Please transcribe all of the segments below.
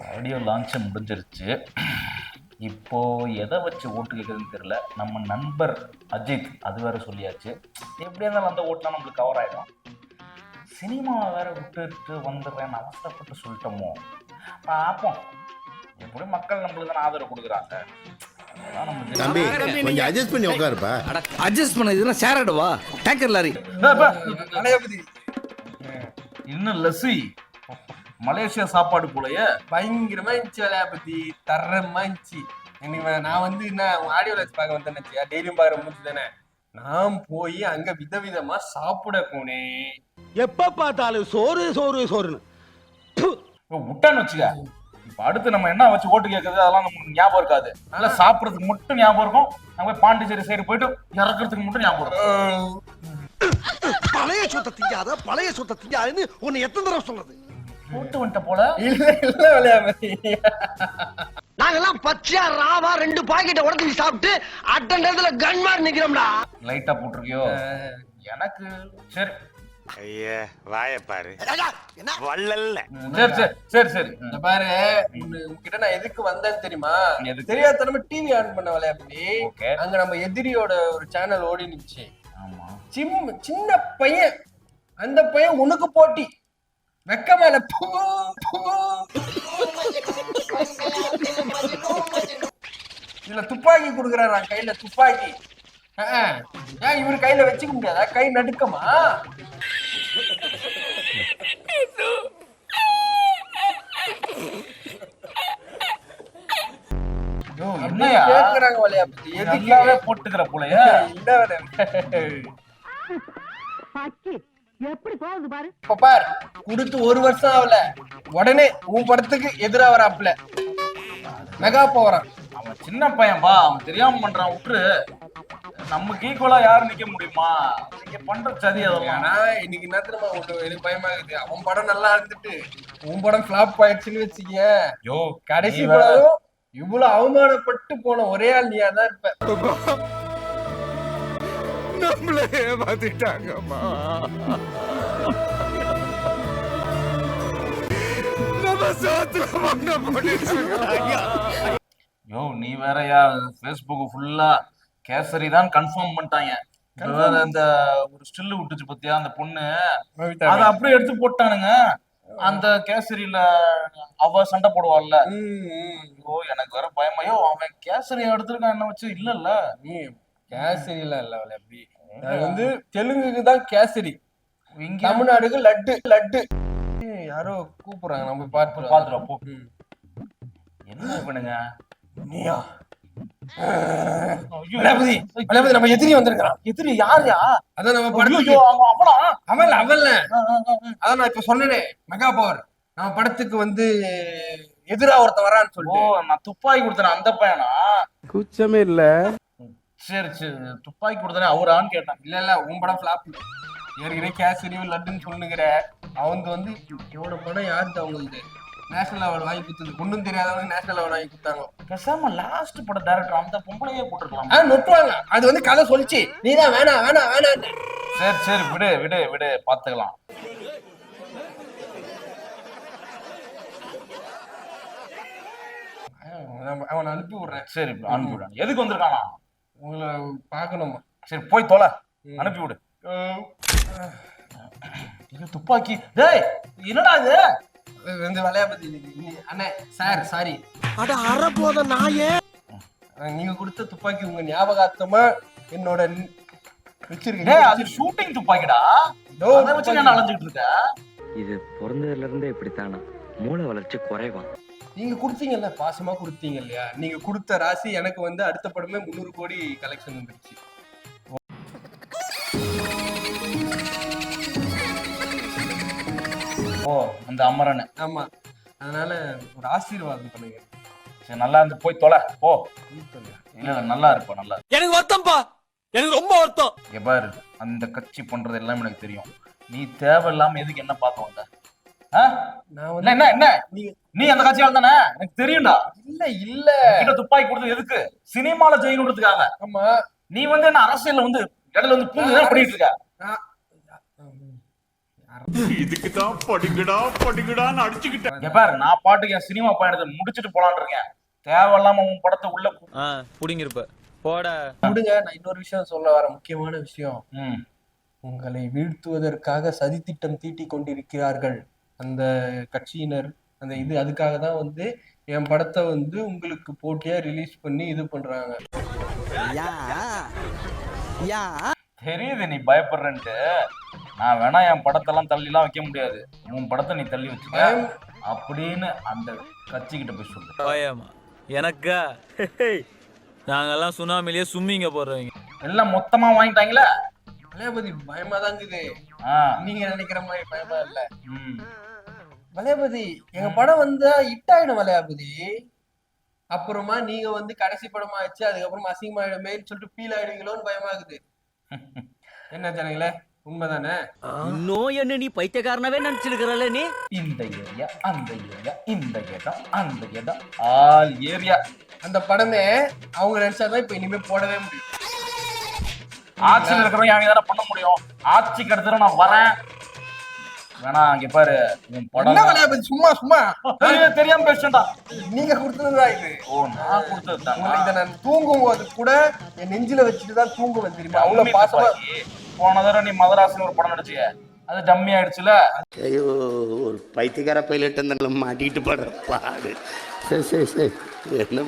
Audio launch முடிஞ்சிருச்சு. இப்போ எதை வச்சு ஓட்டு கேட்குதுன்னு தெரியல. நம்ம நண்பர் அஜித் அது வேற சொல்லியாச்சு. எப்படியா இருந்தாலும் அந்த ஓட்டுலாம் நம்மளுக்கு கவர் ஆகிடும். சினிமாவை வேற விட்டுட்டு வந்துடுறேன்னு அவசரப்பட்டு சொல்லிட்டோமோ, பார்ப்போம். எப்படி மக்கள் நம்மளுக்கு தானே ஆதரவு கொடுக்குறாங்க. தம்பி கொஞ்சம் அட்ஜஸ்ட் பண்ணி உட்காருப்பா. அட்ஜஸ்ட் பண்ண இதுனா சேரடுவா டேங்கர் லாரி இன்னும் லஸ்ஸி மலேசியா சாப்பாடு போலயே பயங்கரமா இருந்துச்சு. வேலையா பத்தி தரமா இருந்துச்சு. நான் வந்து என்ன ஆடியோ லான்ச் பார்க்க வந்தேன்னு டெய்லியும் பாக்குற முடிச்சு தானே. நான் போய் அங்க விதவிதமா சாப்பிட போனேன். எப்ப பார்த்தாலும் சோறு சோறு சோறுன்னு விட்டான்னு வச்சுக்க. இப்ப அடுத்து நம்ம என்ன வச்சு ஓட்டு கேட்கறது அதெல்லாம் நமக்கு ஞாபகம் இருக்காது. நல்லா சாப்பிடறதுக்கு மட்டும் ஞாபகம் இருக்கும். நம்ம போய் பாண்டிச்சேரி சைடு போயிட்டு இறக்குறதுக்கு மட்டும் ஞாபகம் இருக்கும். பழைய சொத்தை திங்காத பழைய சொத்தை திங்காதுன்னு உன்னை எத்தனை தடவை சொல்றது? போட்டு வந்துட்ட போல. இல்ல இல்ல வேலையா பத்தி நாங்கெல்லாம் பச்சையா ராவா 2 பாக்கெட்டை உடச்சி சாப்பிட்டு அட்டண்டத்துல கன்மார் நிக்கிறோம்டா. லைட்டா போட்டிருக்கியோ எனக்கு. சரி ஐயா வாய பாரு வள்ளல்ல. சரி சரி சரி சரி இந்த பாரு, உங்ககிட்ட நான் எதுக்கு வந்தேன்னு தெரியுமா? எதுக்கு? தெரியாதனமா டிவி ஆன் பண்ண வேலையா பத்தி ஓகே. அங்க நம்ம எதிரியோட ஒரு சேனல் ஓடி நிச்சு. ஆமா. சின்ன பையன், அந்த பையன் உனக்கு போட்டி வெக்க மேல இதுல துப்பாக்கி கொடுக்குறான் கையில துப்பாக்கி. ஏன் இவரு கையில வச்சுக்க முடியாதா? கை நடுக்கமா? என்னையா கேக்குறாங்க வலையா பத்தி எல்லாவே போட்டுக்கிற போலயே. எப்படி போகுது பாரு. இப்ப பார், குடுத்து 1 வருஷம் ஆகல, உடனே உன் படத்துக்கு எதிரா வராப்ல மெகா போறான். அவன் சின்ன பையன் பா, அவன் தெரியாம பண்றான். விட்டுரு. நமக்கு ஈக்குவலா யாரும் நிக்க முடியுமா? நீங்க பண்ற சதி அதெல்லாம். ஆனா இன்னைக்கு நேரத்துல எனக்கு பயமா இருக்குது. அவன் படம் நல்லா இருந்துட்டு உன் படம் பிளாப் ஆயிடுச்சுன்னு வச்சுக்க. யோ கடைசி படம் இவ்வளவு அவமானப்பட்டு போன ஒரே ஆள் நீயா தான் இருப்ப. நம்மளே ஏமாத்திட்டாங்கம்மா. நம்ம சாத்துல மண்ண போட்டுட்டாங்க. யோ நீ வேறயா, Facebook ஃபுல்லா கேசரி தான் கன்ஃபார்ம் பண்ணிட்டாங்க. அந்த ஒரு ஸ்டில் விட்டுச்சு பத்தியா அந்த பொண்ணு, அத அப்படியே எடுத்து போட்டானுங்க. அந்த கேசரியில அவ சண்டை போடுவாள்ல. ஓ எனக்கு வேற பயமாயோ, அவன் கேசரி எடுத்துருக்கான் என்ன வச்சு. இல்ல நீ கேசரியில இல்ல அப்படி. அது வந்து தெலுங்குக்கு தான் கேசரி, தமிழ்நாடுக்கு லட்டு. லட்டு யாரோ கூப்பிடுறாங்க, நம்ம பாத்துருவோம் போ. என்ன பண்ணுங்க நீயா? நம்ம எதிரி வந்திருக்கான். எதிரி யாருயா? அதான் நம்ம படத்துக்கு அவன்ல அதான் நான் இப்ப சொன்னேனே, மெகா பவர். நம்ம படத்துக்கு வந்து எதிரா ஒருத்தன் வரான்னு சொல்லிட்டு. நான் துப்பாக்கி கொடுத்தேன் அந்த பையனா? குச்சமே இல்ல. சரி சரி, துப்பாக்கி கொடுத்தனே அவரான்னு கேட்டான். இல்ல உன் படம் பிளாப். ஏற்கனவே கேசரியும் லட்டுன்னு சொல்லுங்கிற. அவங்க வந்து எவ்வளவு படம் யாருக்கு அவங்களுக்கு நேஷனல் அவார்டு வாங்கி கொடுத்தது. ஒன்னும் தெரியாதவங்க நேஷனல் அவார்டு வாங்கி கொடுத்தாங்க. பேசாம லாஸ்ட் படம் டைரக்டர் அந்த பொம்பளையே போட்டுருக்கலாம். நொட்டுவாங்க. அது வந்து கதை சொல்லிச்சு, நீதான் வேணாம் வேணாம் வேணாம். சரி சரி விடு விடு விடு, பாத்துக்கலாம். அவனை அனுப்பி விடுறேன். சரி அனுப்பி விடு. எதுக்கு வந்திருக்கானா? உங்களை பாக்கணுமா? சரி போய் தொலை, அனுப்பி விடு. துப்பாக்கி. டேய் என்னடா இது? வந்து விளையா பத்தி அண்ணே சார் சாரி. அட அற போத நாயே, நீங்க கொடுத்த துப்பாக்கி உங்க ஞாபகார்த்தமா என்னோட வச்சிருக்கீங்க. அது ஷூட்டிங் துப்பாக்கிடா. அதை வச்சு நான் அலைஞ்சிட்டு இருக்கேன். இது பிறந்ததுல இருந்தே இப்படித்தானா? மூளை வளர்ச்சி குறைவா? நீங்க கொடுத்தீங்கல்ல, பாசமா கொடுத்தீங்க இல்லையா? நீங்க கொடுத்த ராசி எனக்கு வந்து அடுத்த படமே 300 கோடி கலெக்ஷன் வந்துருச்சு. ஓ அந்த அமரன். ஆமா, அதனால ஒரு ஆசீர்வாதம் பண்ணுங்க. சரி நல்லா இருந்து போய் தொலை போ. இல்ல நல்லா இருப்பா, நல்லா. எனக்கு வருத்தம்ப்பா, எனக்கு ரொம்ப வருத்தம். பாரு அந்த கட்சி பண்றது எல்லாம் எனக்கு தெரியும். நீ தேவையில்லாம எதுக்கு என்ன பார்த்து வந்த? என்ன என்ன நீ அந்த கட்சியால தானே? எனக்கு தெரியும்டா. இல்ல இல்ல கிட்ட துப்பாக்கி கொடுத்தது எதுக்கு? சினிமால ஜெயிக்கணுன்றதுக்காக. ஆமா, நீ வந்து என்ன அரசியல்ல வந்து இடையில வந்து பூந்து பண்ணிட்டு இருக்க. இதுக்கு தான் படிக்கடான்னு அடிச்சுக்கிட்டேன். இங்க பாரு, நான் பாட்டுக்கு என் சினிமா பயணத்தை முடிச்சிட்டு போலான்னு இருக்கேன். தேவையில்லாம உன் படத்தை உள்ள புடிங்கிருப்ப போட விடுங்க. நான் இன்னொரு விஷயம் சொல்ல வர முக்கியமான விஷயம். ம். உங்களை வீழ்த்துவதற்காக சதித்திட்டம் தீட்டி கொண்டிருக்கிறார்கள் அந்த கட்சியினர். அந்த இது அதுக்காக தான் வந்து என் படத்தை வந்து உங்களுக்கு போட்டியா ரிலீஸ் பண்ணி இது பண்றாங்க. தெரியுது நீ பயப்படுறேன்ட்டு. நான் வேணா என் படத்தெல்லாம் தள்ளிலாம் வைக்க முடியாது, உன் படத்தை நீ தள்ளி வச்சுக்க அப்படின்னு அந்த கட்சிக்கிட்ட போய் சொல்லு. பயமா எனக்கா? நாங்கெல்லாம் சுனாமிலேயே சும்மிங்க போடுறவங்க. எல்லாம் மொத்தமா வாங்கிட்டாங்களா? வளையாபதி பயமா தான் இருக்குது. ஆ. நீங்க நினைக்கிற மாதிரி பயமா இல்ல. ம். வளையாபதி எங்க படம் வந்து ஹிட் ஆயிடும் வளையாபதி. அப்புறமா நீங்க வந்து கடைசி படமா ஆச்சு, அதுக்கப்புறமா அசிங்கமாயிடுமேன்னு சொல்லிட்டு ஃபீல் ஆயிடுவீங்களோன்னு பயமாகுது. என்ன ஜனங்களே, உண்மைதானே? இன்னும் என்ன நீ பைத்தியக்காரனவே நினைச்சிருக்கிறல்ல நீ? இந்த ஏரியா, அந்த ஏரியா, இந்த இடம், அந்த இடம், ஆல் ஏரியா. அந்த படமே அவங்க நினைச்சாதான் இப்ப இனிமே போடவே முடியும். ஆட்சியில் இருக்கிறவங்க அவங்க தானே பண்ண முடியும். ஆட்சிக்கு எடுத்துட்டு நான் வரேன் வேணா. இங்க பாரு, உன் படம் என்ன வளையாபதி சும்மா சும்மா தெரியாம பேசுடா. நீங்க கொடுத்ததுதான் இது. ஓ, நான் கொடுத்தது தான். உங்களுக்கு இதை நான் தூங்கும் போது கூட என் நெஞ்சில வச்சுட்டு தான் தூங்குவேன் தெரியுமா? அவ்வளவு பாசமா. போன தடவை நீ மதராசன் ஒரு படம் நடிச்சிய, அது டம்மி ஆயிடுச்சுல. ஐயோ, ஒரு பைத்தியக்கார பைலட் அந்த மாட்டிக்கிட்டு படுற பாடு. சரி சரி சரி, என்ன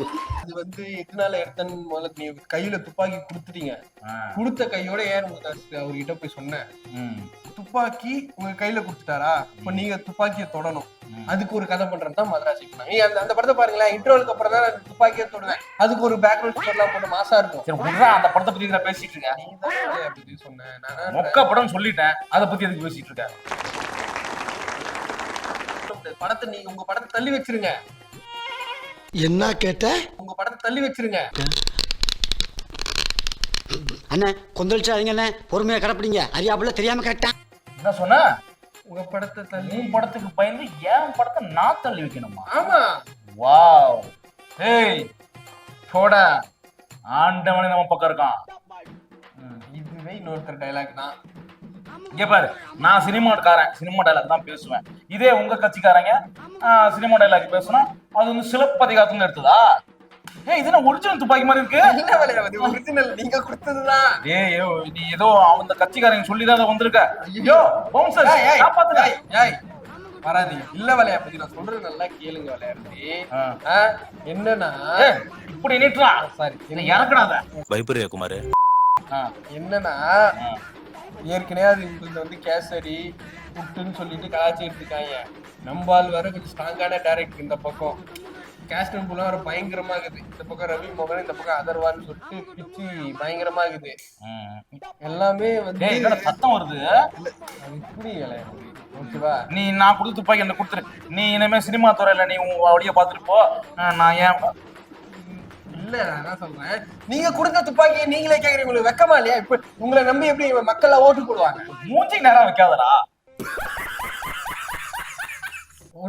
இது வந்து எதனால எடுத்தேன்னு முதல்ல நீ கையில துப்பாக்கி கொடுத்துட்டீங்க. கொடுத்த கையோட ஏன் அவர்கிட்ட போய் சொன்னேன், துப்பாக்கி உங்க கையில கொடுத்துட்டாரா, இப்ப நீங்க துப்பாக்கியை தொடணும், அதுக்கு ஒரு கதை பண்றது தான் மதராசி. அந்த படத்தை பாருங்களேன், இன்டர்வலுக்கு அப்புறம் தான் நான் துப்பாக்கியை தொடுவேன். அதுக்கு ஒரு பேக்ரவுண்ட் ஸ்கோர்லாம் போட்டு மாசா இருக்கும். சரி விட்றா, அந்த படத்தை பத்தி நான் பேசிட்டு இருக்கேன். நீ தான் அப்படி சொன்னேன். நான் மொக்க படம் சொல்லிட்டேன், அதை பத்தி எதுக்கு பேசிட்டு இருக்கேன்? படத்தை நீங்க உங்க படத்தை தள்ளி வச்சிருங்க. என்ன கேட்ட? உங்க படத்தை தள்ளி வச்சிருங்க. அண்ணே கொந்தளிச்சாதீங்க அண்ணே, பொறுமையா கடப்பிடிங்க. அறியாப்புல தெரியாம கேட்டா என்ன சொன்ன? உங்க படத்தை தள்ளி. உன் படத்துக்கு பயந்து என் படத்தை நான் தள்ளி வைக்கணுமா? ஆமா. வாவ். ஏய் போட, ஆண்டவனே நம்ம பக்கம் இருக்கான். இதுவே இன்னொருத்தர் டைலாக் தான். இங்க பாரு, நான் சினிமாக்காரன், சினிமா டைலாக் தான் பேசுவேன். இதே உங்க கட்சிக்காரங்க சினிமா டைலாக் பேசுனா அது வந்து சிலப்பதிகாரத்துல எடுத்ததா? ஏய், இது என்ன ஒரிஜினல் துப்பாக்கி மாதிரி இருக்கு? என்ன வளையாபதி, ஒரிஜினல் நீங்க கொடுத்ததுதான். ஏய் நீ ஏதோ அந்த கட்சிக்காரங்க சொல்லிதான் வந்திருக்க. ஐயோ பவுன்சர், காப்பாத்துங்க. ஏய் வராதீங்க. இல்ல வளையாபதி, நான் சொல்றது நல்லா கேளுங்க வளையாபதி. என்னன்னா இப்படி நீட்டுறா. சாரி, என்ன இறக்குறாத. பயப்படுறியா குமாரு? என்னன்னா ஏற்கனவே அது உங்களுக்கு வந்து கேசரி புட்டுன்னு சொல்லிட்டு கலாச்சி எடுத்துக்காங்க. நம்பால் வர கொஞ்சம் ஸ்ட்ராங்கான டைரக்டர் இந்த பக்கம். கேஸ்டன் புல்லாம் வர பயங்கரமா இருக்குது. இந்த பக்கம் ரவி மோகன், இந்த பக்கம் அதர்வான்னு சொல்லிட்டு பிச்சு பயங்கரமா இருக்குது. எல்லாமே வந்து சத்தம் வருது. இப்படி ஓகேவா? நீ நான் கொடுத்து துப்பாக்கி என்ன கொடுத்துரு. நீ இனிமே சினிமா துறையில நீ உன் வழியை பார்த்துட்டு போ. நான் ஏன் இல்ல, நான் என்ன சொல்றேன், நீங்க கொடுத்த துப்பாக்கியை நீங்களே கேக்குறீங்க. உங்களுக்கு வெக்கமா இல்லையா? இப்ப உங்களை நம்பி எப்படி மக்கள் ஓட்டு போடுவாங்க? மூஞ்சி நேரம் வைக்காதடா.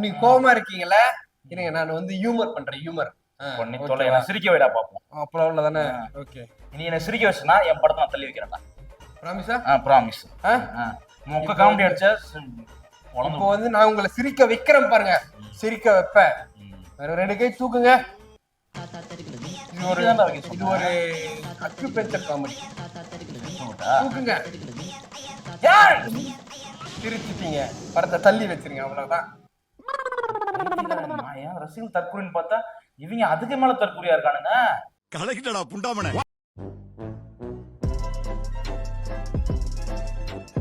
நீங்க கோவமா இருக்கீங்களா? இருங்க, நான் வந்து ஹியூமர் பண்றேன். ஹியூமர் பண்ணி தொலை, என்ன சிரிக்க வைடா பாப்போம். அப்புறம் அவ்வளவுதானே? ஓகே, நீ என்ன சிரிக்க வச்சுனா என் படத்தை நான் தள்ளி வைக்கிறேன்டா. ப்ராமிஸா? ப்ராமிஸ். மொக்க காமெடி அடிச்சா இப்போ வந்து நான் உங்களை சிரிக்க வைக்கிறேன் பாருங்க. சிரிக்க வைப்பேன். வேற 2 கை தூக்குங்க. இது ஒரு அக்யூபஞ்சர் காமெடி. தூக்குங்க. சிரிச்சிட்டீங்க, படத்தை தள்ளி வச்சிருங்க, அவ்வளவுதான். ஏன் ரசிகர்கள் தற்கொலைன்னு பார்த்தா இவங்க அதுக்கு மேல தற்கொலையா இருக்கானுங்க. கலக்கிட்டடா புண்டாமனே.